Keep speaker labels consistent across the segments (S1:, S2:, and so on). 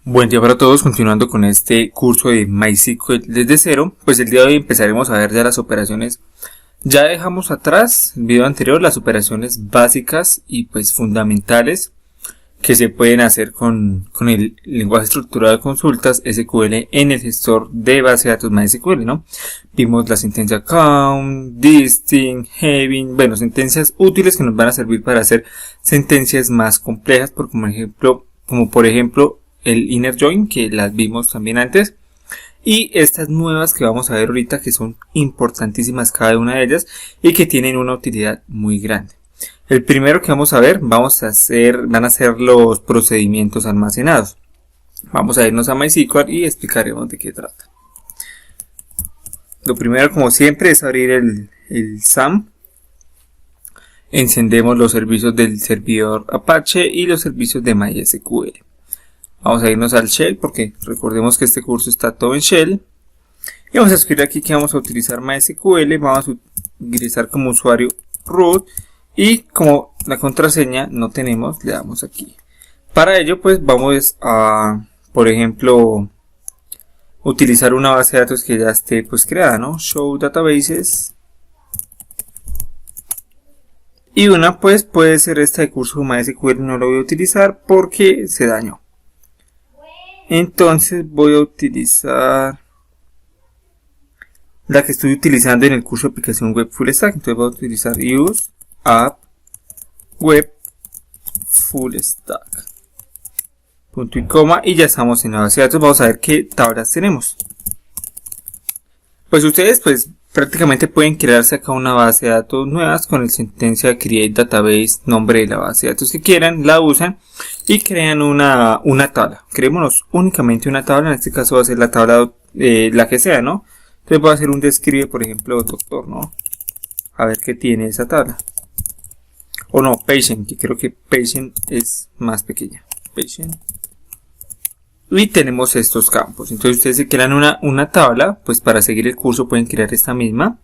S1: Buen día para todos, continuando con este curso de MySQL desde cero, pues el día de hoy empezaremos a ver ya las operaciones. Ya dejamos atrás, el video anterior, las operaciones básicas y pues fundamentales que se pueden hacer con el lenguaje estructurado de consultas SQL en el gestor de base de datos MySQL, ¿no? Vimos la sentencia count, distinct, having, bueno, sentencias útiles que nos van a servir para hacer sentencias más complejas, como por ejemplo el inner join, que las vimos también antes, y estas nuevas que vamos a ver ahorita, que son importantísimas cada una de ellas y que tienen una utilidad muy grande. El primero que vamos a ver, van a ser los procedimientos almacenados. Vamos a irnos a MySQL y explicaremos de qué trata. Lo primero, como siempre, es abrir el SAM. Encendemos los servicios del servidor Apache y los servicios de MySQL. Vamos a irnos al Shell porque recordemos que este curso está todo en Shell. Y vamos a escribir aquí que vamos a utilizar MySQL. Vamos a ingresar como usuario root. Y como la contraseña no tenemos, le damos aquí. Para ello pues vamos a, por ejemplo, utilizar una base de datos que ya esté pues creada, ¿no? Show databases. Y una pues puede ser esta de curso MySQL, no lo voy a utilizar porque se dañó. Entonces voy a utilizar la que estoy utilizando en el curso de aplicación web full stack. Entonces voy a utilizar use app web full stack punto y coma, y ya estamos en la base de datos. Vamos a ver qué tablas tenemos. Pues ustedes pues prácticamente pueden crearse acá una base de datos nuevas con el sentencia create database, nombre de la base de datos que quieran, la usan y crean una tabla. Creémonos únicamente una tabla, en este caso va a ser la tabla la que sea, ¿no? Entonces voy a hacer un describe, por ejemplo, doctor, ¿no? A ver qué tiene esa tabla. O no, patient, que creo que patient es más pequeña. Patient. Y tenemos estos campos. Entonces ustedes se crean una tabla, pues para seguir el curso pueden crear esta misma.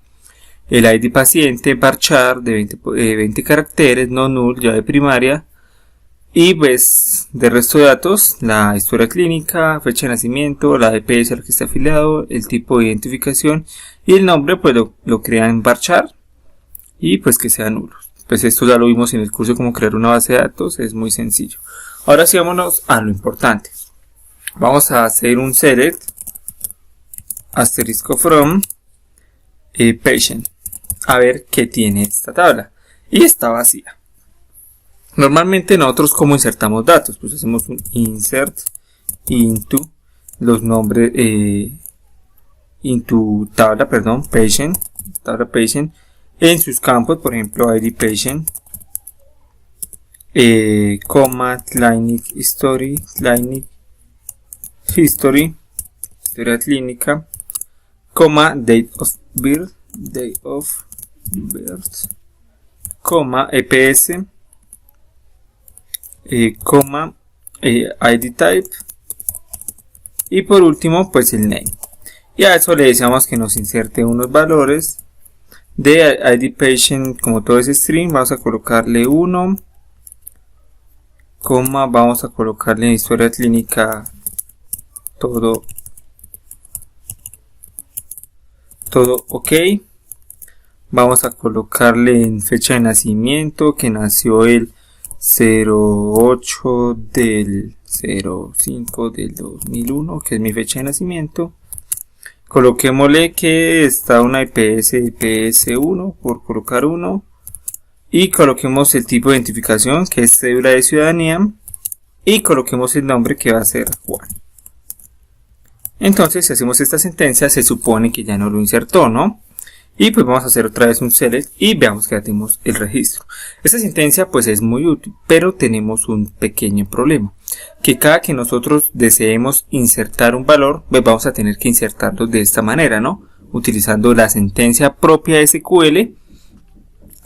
S1: El ID paciente, varchar de 20 caracteres, no null, llave primaria. Y pues de resto de datos, la historia clínica, fecha de nacimiento, la DPS al que está afiliado, el tipo de identificación y el nombre pues lo crean en varchar y pues que sea nulo. Pues esto ya lo vimos en el curso como crear una base de datos, es muy sencillo. Ahora sí vámonos a lo importante. Vamos a hacer un select asterisco from patient. A ver qué tiene esta tabla. Y está vacía. Normalmente nosotros como insertamos datos, pues hacemos un insert into los nombres into tabla, patient, tabla patient en sus campos, por ejemplo id patient, coma clinic history, historia clínica, coma date of birth, coma EPS, coma ID type y por último pues el name. Y a eso le decíamos que nos inserte unos valores de ID patient, como todo es string, vamos a colocarle 1, coma, vamos a colocarle en historia clínica todo ok. Vamos a colocarle en fecha de nacimiento que nació el 08 del 05 del 2001, que es mi fecha de nacimiento. Coloquémosle que está una IPS 1 por colocar 1 y coloquemos el tipo de identificación que es cédula de ciudadanía y coloquemos el nombre que va a ser Juan. Entonces si hacemos esta sentencia se supone que ya no lo insertó, ¿no? Y pues vamos a hacer otra vez un select y veamos que ya tenemos el registro. Esta sentencia pues es muy útil, pero tenemos un pequeño problema. Que cada que nosotros deseemos insertar un valor, pues vamos a tener que insertarlo de esta manera, ¿no? Utilizando la sentencia propia de SQL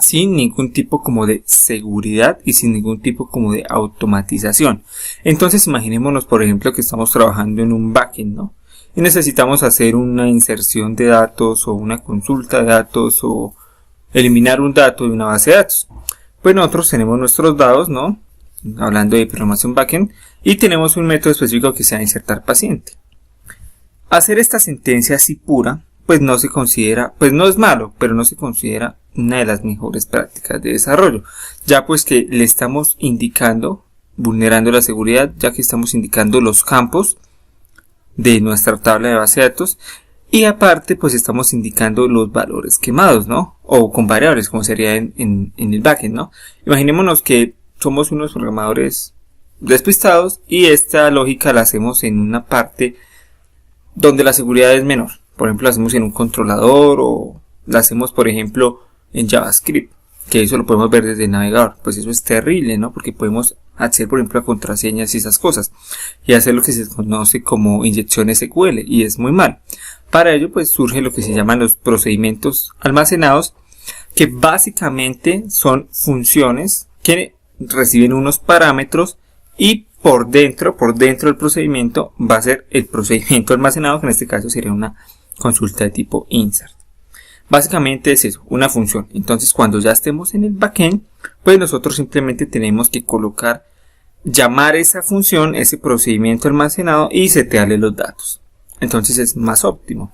S1: sin ningún tipo como de seguridad y sin ningún tipo como de automatización. Entonces imaginémonos por ejemplo que estamos trabajando en un backend, ¿no? Y necesitamos hacer una inserción de datos o una consulta de datos o eliminar un dato de una base de datos. Pues nosotros tenemos nuestros datos, ¿no? Hablando de programación backend, y tenemos un método específico que sea insertar paciente. Hacer esta sentencia así pura, pues no se considera, pues no es malo, pero no se considera una de las mejores prácticas de desarrollo, ya pues que le estamos indicando, vulnerando la seguridad, ya que estamos indicando los campos de nuestra tabla de base de datos, y aparte pues estamos indicando los valores quemados, ¿no? O con variables, como sería en el backend, ¿no? Imaginémonos que somos unos programadores despistados y esta lógica la hacemos en una parte donde la seguridad es menor. Por ejemplo, la hacemos en un controlador o la hacemos, por ejemplo, en JavaScript, que eso lo podemos ver desde el navegador. Pues eso es terrible, ¿no? Porque podemos acceder, por ejemplo, a contraseñas y esas cosas y hacer lo que se conoce como inyección SQL, y es muy mal. Para ello, pues surge lo que se llaman los procedimientos almacenados, que básicamente son funciones que reciben unos parámetros y por dentro del procedimiento va a ser el procedimiento almacenado, que en este caso sería una consulta de tipo insert. Básicamente es eso, una función. Entonces, cuando ya estemos en el backend, pues nosotros simplemente tenemos que llamar esa función, ese procedimiento almacenado, y setearle los datos. Entonces es más óptimo.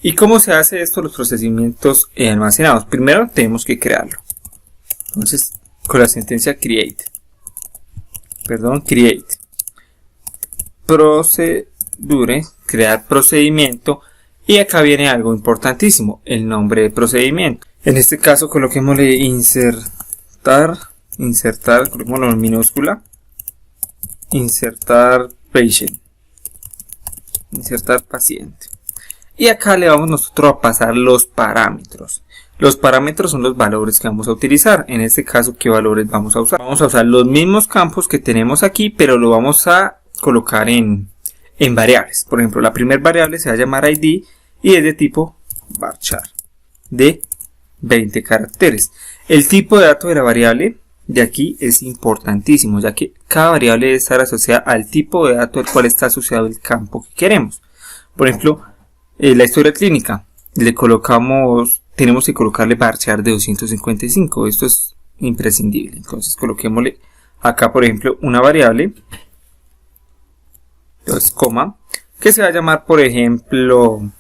S1: ¿Y cómo se hace esto, los procedimientos almacenados? Primero tenemos que crearlo. Entonces, con la sentencia create procedure, crear procedimiento, y acá viene algo importantísimo, el nombre de procedimiento. En este caso coloquémosle insertar, coloquémoslo en minúscula, insertar paciente. Y acá le vamos nosotros a pasar los parámetros. Los parámetros son los valores que vamos a utilizar. En este caso, ¿qué valores vamos a usar? Vamos a usar los mismos campos que tenemos aquí, pero lo vamos a colocar en variables. Por ejemplo, la primera variable se va a llamar ID y es de tipo varchar, de 20 caracteres. El tipo de dato de la variable de aquí es importantísimo, ya que cada variable debe estar asociada al tipo de dato al cual está asociado el campo que queremos. Por ejemplo, la historia clínica, tenemos que colocarle varchar de 255, esto es imprescindible. Entonces coloquémosle acá, por ejemplo, una variable, entonces coma, que se va a llamar, por ejemplo,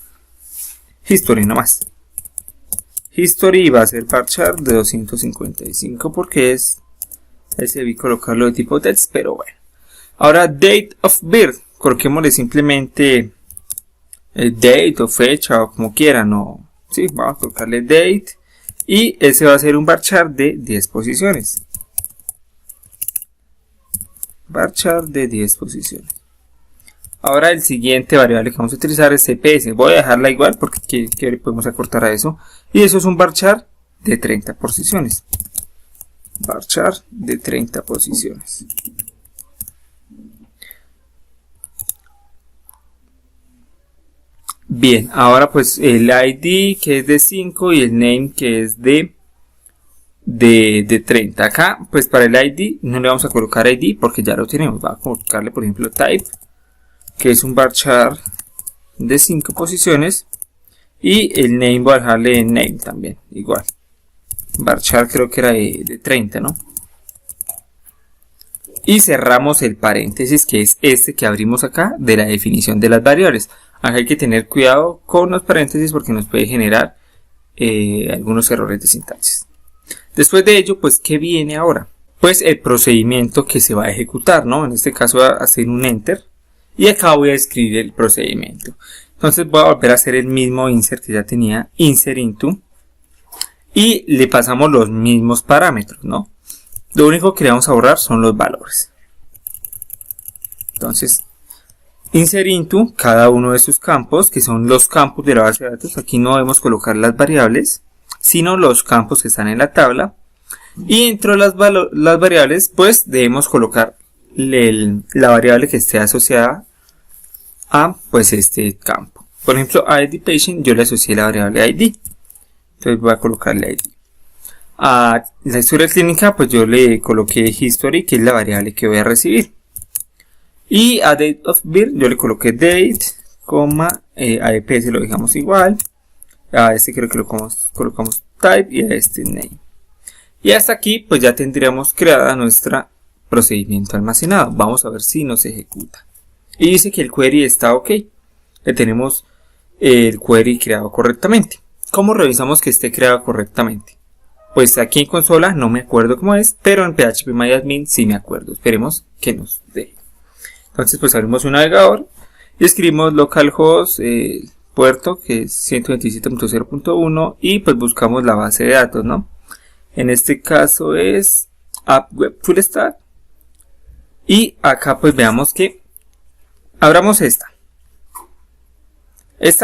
S1: history nomás. History va a ser varchar de 255 porque debí colocarlo de tipo text, pero bueno. Ahora date of birth, coloquémosle simplemente date o fecha o como quieran, sí, vamos a colocarle date y ese va a ser un varchar de 10 posiciones. Varchar de 10 posiciones. Ahora el siguiente variable que vamos a utilizar es CPS. Voy a dejarla igual porque ¿qué podemos acortar a eso? Y eso es un varchar de 30 posiciones. Varchar de 30 posiciones. Bien, ahora pues el ID que es de 5 y el name que es de 30. Acá pues para el ID no le vamos a colocar ID porque ya lo tenemos. Vamos a colocarle por ejemplo type, que es un varchar de 5 posiciones, y el name voy a dejarle en name también, igual. Varchar creo que era de 30, ¿no? Y cerramos el paréntesis, que es este que abrimos acá de la definición de las variables. Acá hay que tener cuidado con los paréntesis porque nos puede generar algunos errores de sintaxis. Después de ello, pues, ¿qué viene ahora? Pues el procedimiento que se va a ejecutar, ¿no? En este caso voy a hacer un enter y acá voy a escribir el procedimiento. Entonces voy a volver a hacer el mismo insert que ya tenía, insert into, y le pasamos los mismos parámetros, ¿no? Lo único que le vamos a borrar son los valores. Entonces, insert into cada uno de sus campos, que son los campos de la base de datos. Aquí no debemos colocar las variables, sino los campos que están en la tabla. Y dentro de las variables, pues debemos colocar la variable que esté asociada a pues este campo. Por ejemplo, a ID patient yo le asocié la variable ID. Entonces voy a colocarle ID. A la historia clínica, pues yo le coloqué history, que es la variable que voy a recibir. Y a date of birth yo le coloqué date, a EPS lo dejamos igual. A este creo que lo colocamos type y a este name. Y hasta aquí pues ya tendríamos creada nuestra procedimiento almacenado. Vamos a ver si nos ejecuta. Y dice que el query está ok. Que tenemos el query creado correctamente. ¿Cómo revisamos que esté creado correctamente? Pues aquí en consola no me acuerdo cómo es, pero en phpMyAdmin sí me acuerdo. Esperemos que nos deje. Entonces pues abrimos un navegador y escribimos localhost puerto que es 127.0.1 y pues buscamos la base de datos, ¿no? En este caso es App Web Full Stack. Y acá pues veamos que abramos esta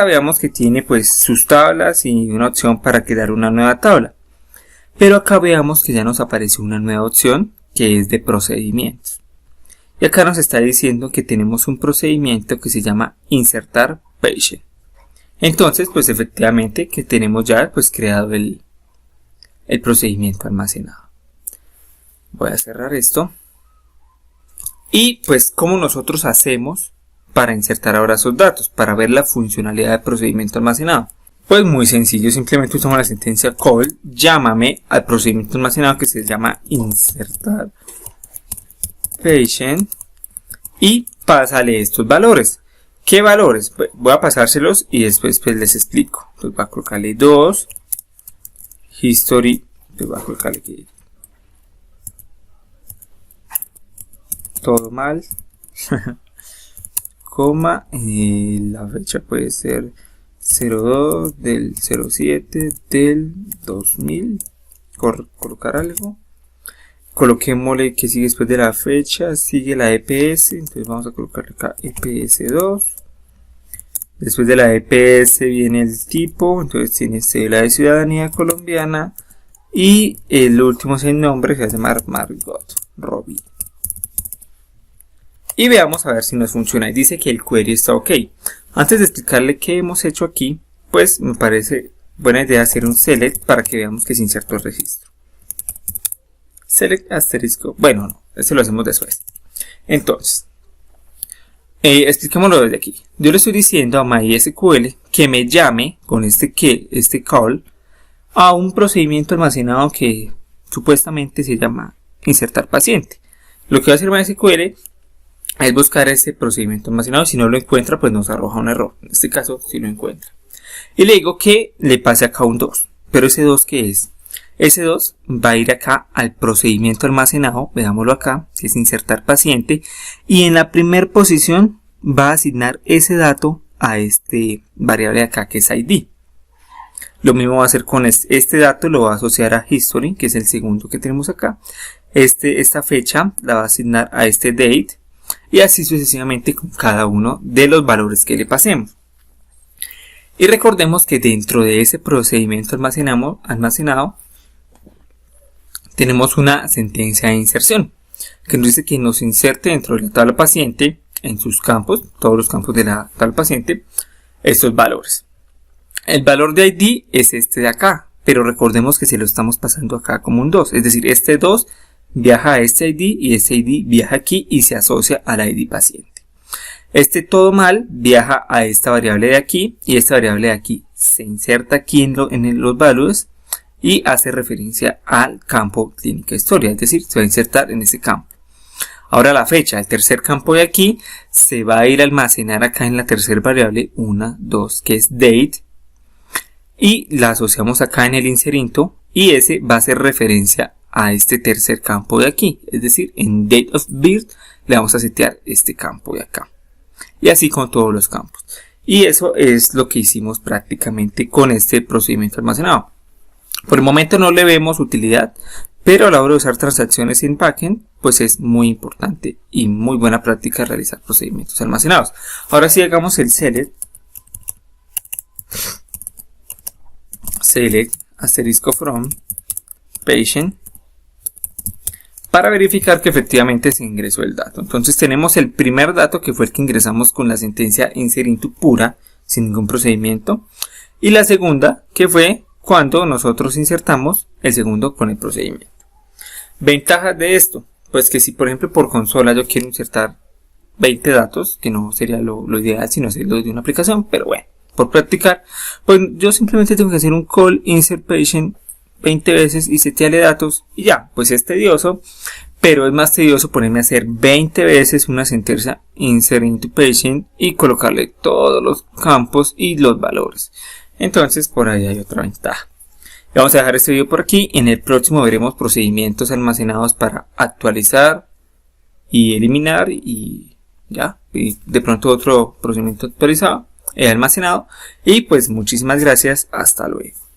S1: veamos que tiene pues sus tablas y una opción para crear una nueva tabla. Pero acá veamos que ya nos apareció una nueva opción que es de procedimientos. Y acá nos está diciendo que tenemos un procedimiento que se llama insertar patient. Entonces pues efectivamente que tenemos ya pues creado el procedimiento almacenado. Voy a cerrar esto. Y pues cómo nosotros hacemos para insertar ahora esos datos, para ver la funcionalidad del procedimiento almacenado. Pues muy sencillo, simplemente usamos la sentencia call, llámame al procedimiento almacenado que se llama insertar patient y pásale estos valores. ¿Qué valores? Pues voy a pasárselos y después pues les explico. Entonces voy a colocarle 2, history, pues voy a colocarle que todo mal, coma, y la fecha puede ser 02 del 07 del 2000, colocar algo. Coloquémosle que sigue después de la fecha, sigue la EPS, entonces vamos a colocarle acá EPS2. Después de la EPS viene el tipo, entonces tiene cédula de ciudadanía colombiana. Y el último es el nombre, que se llama Margot Robbie. Y veamos a ver si nos funciona. Y dice que el query está ok. Antes de explicarle qué hemos hecho aquí, pues me parece buena idea hacer un select para que veamos que se insertó el registro. Select asterisco. Bueno, no, eso lo hacemos después. Entonces, expliquémoslo desde aquí. Yo le estoy diciendo a MySQL que me llame con este call a un procedimiento almacenado que supuestamente se llama insertar paciente. Lo que va a hacer MySQL es buscar ese procedimiento almacenado. Si no lo encuentra, pues nos arroja un error. En este caso, si lo encuentra. Y le digo que le pase acá un 2. Pero ese 2, ¿qué es? Ese 2 va a ir acá al procedimiento almacenado, veámoslo acá, que es insertar paciente, y en la primera posición va a asignar ese dato a este variable acá que es ID. Lo mismo va a hacer con este dato, lo va a asociar a history, que es el segundo que tenemos acá. Esta fecha la va a asignar a este date, y así sucesivamente con cada uno de los valores que le pasemos. Y recordemos que dentro de ese procedimiento almacenado tenemos una sentencia de inserción que nos dice que nos inserte dentro de la tabla paciente en sus campos, todos los campos de la tabla paciente, estos valores. El valor de ID es este de acá, pero recordemos que se lo estamos pasando acá como un 2, es decir, este 2 viaja a este ID y este ID viaja aquí y se asocia al ID paciente. Este todo mal viaja a esta variable de aquí y esta variable de aquí se inserta aquí en los values y hace referencia al campo clínica historia, es decir, se va a insertar en ese campo. Ahora la fecha, el tercer campo de aquí, se va a ir a almacenar acá en la tercera variable 1, 2, que es date, y la asociamos acá en el inserinto, y ese va a hacer referencia a este tercer campo de aquí, es decir, en date of birth le vamos a setear este campo de acá, y así con todos los campos. Y eso es lo que hicimos prácticamente con este procedimiento almacenado. Por el momento no le vemos utilidad, pero a la hora de usar transacciones en backend, pues es muy importante y muy buena práctica realizar procedimientos almacenados. Ahora sí hagamos el select asterisco from patient para verificar que efectivamente se ingresó el dato. Entonces tenemos el primer dato que fue el que ingresamos con la sentencia insert into pura, sin ningún procedimiento, y la segunda que fue cuando nosotros insertamos el segundo con el procedimiento. Ventajas de esto, pues que si por ejemplo por consola yo quiero insertar 20 datos, que no sería lo ideal sino hacerlo de una aplicación, pero bueno, por practicar, pues yo simplemente tengo que hacer un call insert patient 20 veces y setearle datos y ya, pues es tedioso, pero es más tedioso ponerme a hacer 20 veces una sentencia insert into patient y colocarle todos los campos y los valores. Entonces por ahí hay otra ventaja. Vamos a dejar este video por aquí. En el próximo veremos procedimientos almacenados para actualizar y eliminar y ya, y de pronto otro procedimiento actualizado, almacenado. Y pues muchísimas gracias, hasta luego.